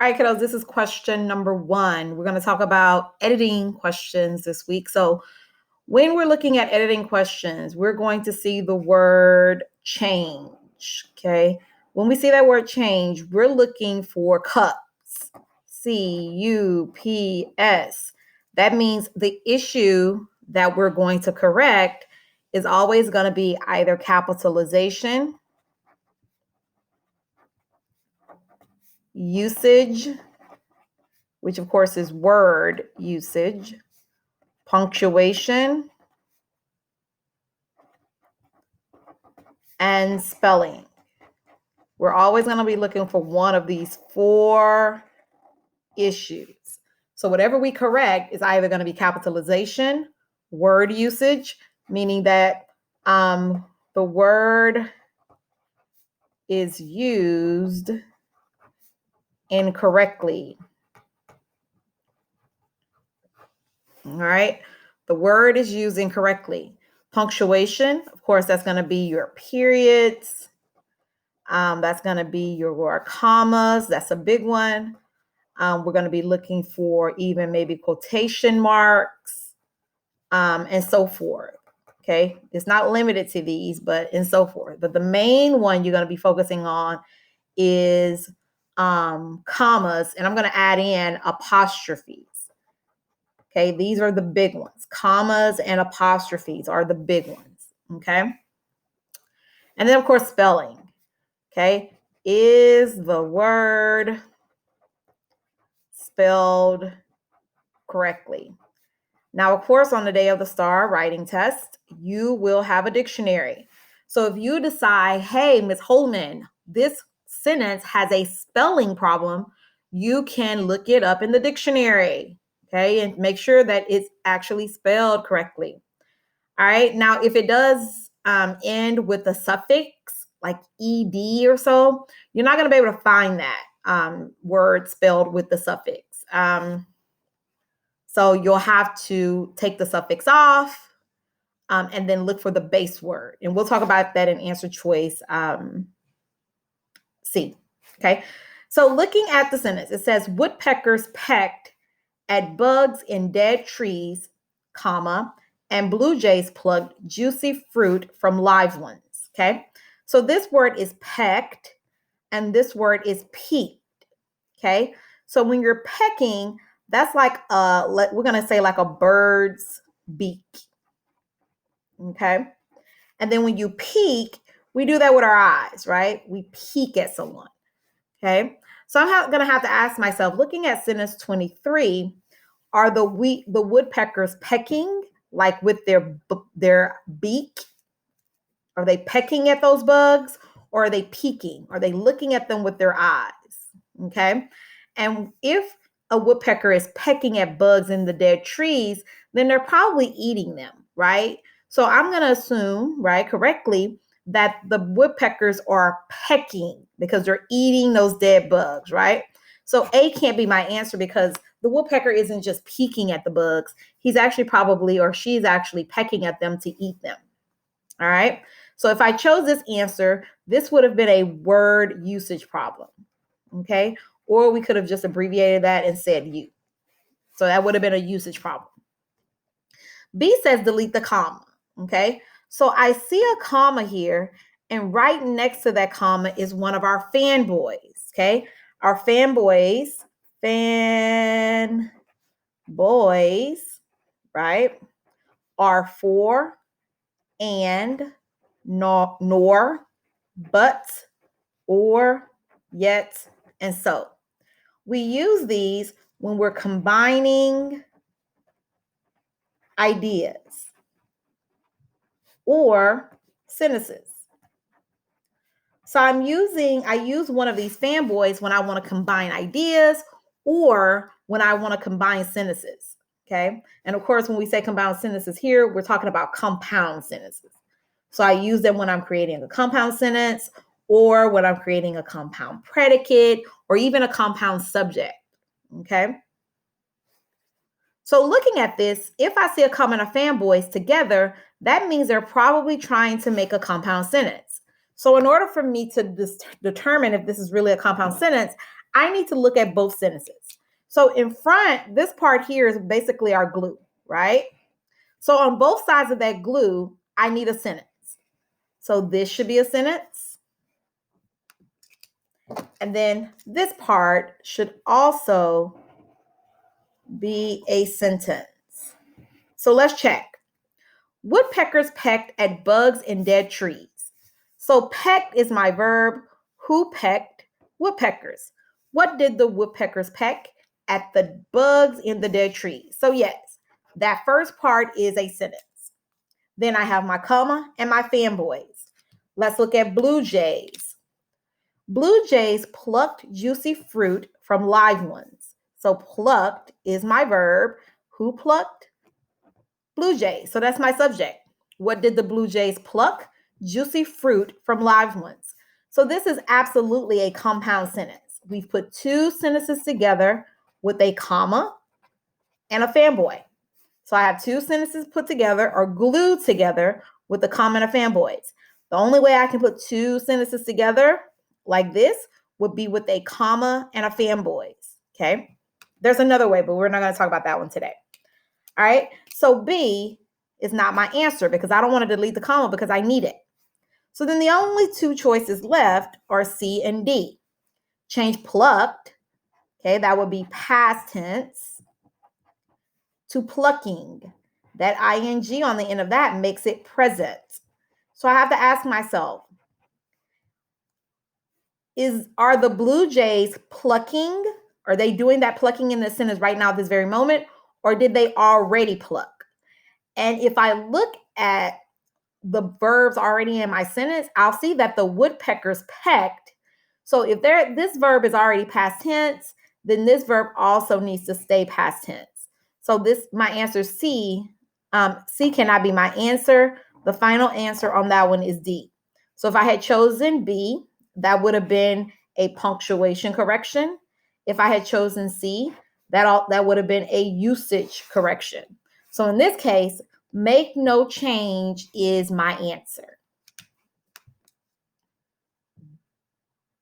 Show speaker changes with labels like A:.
A: All right, kiddos, this is question number 1. We're going to talk about editing questions this week. So when we're looking at editing questions, we're going to see the word change, okay? When we see that word change, we're looking for cups, C-U-P-S. That means the issue that we're going to correct is always going to be either capitalization, usage, which of course is word usage, punctuation, and spelling. We're always going to be looking for one of these 4 issues. So whatever we correct is either going to be capitalization, word usage, meaning that the word is used incorrectly. All right. The word is used incorrectly. Punctuation, of course, that's going to be your periods. That's going to be your commas. That's a big one. We're going to be looking for even maybe quotation marks and so forth. Okay. It's not limited to these, but and so forth. But the main one you're going to be focusing on is commas, and I'm going to add in apostrophes. Okay, these are the big ones. Commas and apostrophes are the big ones. Okay. And then, of course, spelling. Okay. Is the word spelled correctly? Now, of course, on the day of the STAR writing test, you will have a dictionary. So if you decide, hey, Ms. Holman, this sentence has a spelling problem, you can look it up in the dictionary. Okay, and make sure that it's actually spelled correctly. All right, now if it does end with a suffix like ed or so, you're not going to be able to find that word spelled with the suffix. So you'll have to take the suffix off and then look for the base word. And we'll talk about that in answer choice C. Okay, so looking at the sentence, it says woodpeckers pecked at bugs in dead trees, comma, and blue jays plucked juicy fruit from live ones. Okay, so this word is pecked and this word is peeked. Okay, so when you're pecking, that's like we're going to say like a bird's beak. Okay, and then when you peek, we do that with our eyes, right? We peek at someone. Okay, so I'm going to have to ask myself, looking at sentence 23, are the woodpeckers pecking like with their beak? Are they pecking at those bugs, or are they peeking? Are they looking at them with their eyes? Okay. And if a woodpecker is pecking at bugs in the dead trees, then they're probably eating them, right? So I'm going to assume, right, correctly, that the woodpeckers are pecking because they're eating those dead bugs, right? So A can't be my answer because the woodpecker isn't just peeking at the bugs. He's actually probably, or she's actually pecking at them to eat them. All right. So if I chose this answer, this would have been a word usage problem. Okay. Or we could have just abbreviated that and said you. So that would have been a usage problem. B says delete the comma. Okay. So I see a comma here, and right next to that comma is one of our fanboys. Okay. Our fanboys, right, are for, and, nor, but, or, yet, and so. We use these when we're combining ideas or sentences. So I use one of these fanboys when I want to combine ideas or when I want to combine sentences. Okay. And of course, when we say compound sentences here, we're talking about compound sentences. So I use them when I'm creating a compound sentence or when I'm creating a compound predicate or even a compound subject. Okay. So looking at this, if I see a comma and a fanboys together, that means they're probably trying to make a compound sentence. So in order for me to determine if this is really a compound sentence, I need to look at both sentences. So in front, this part here is basically our glue, right? So on both sides of that glue, I need a sentence. So this should be a sentence. And then this part should also be a sentence. So let's check. Woodpeckers pecked at bugs in dead trees. So pecked is my verb. Who pecked? Woodpeckers. What did the woodpeckers peck? At the bugs in the dead trees. So yes, that first part is a sentence. Then I have my comma and my fanboys. Let's look at blue jays. Blue jays plucked juicy fruit from live ones. So plucked is my verb. Who plucked? Blue jays. So that's my subject. What did the blue jays pluck? Juicy fruit from live ones. So this is absolutely a compound sentence. We've put two sentences together with a comma and a fanboy. So I have two sentences put together or glued together with a comma and a fanboys. The only way I can put two sentences together like this would be with a comma and a fanboys. Okay. There's another way, but we're not going to talk about that one today. All right. So B is not my answer because I don't want to delete the comma because I need it. So then the only two choices left are C and D. Change plucked. Okay. That would be past tense to plucking. That ing on the end of that makes it present. So I have to ask myself, are the blue jays plucking? Are they doing that plucking in the sentence right now at this very moment? Or did they already pluck? And if I look at the verbs already in my sentence, I'll see that the woodpeckers pecked. So if this verb is already past tense, then this verb also needs to stay past tense. So my answer C. C cannot be my answer. The final answer on that one is D. So if I had chosen B, that would have been a punctuation correction. If I had chosen C, that would have been a usage correction. So in this case, make no change is my answer.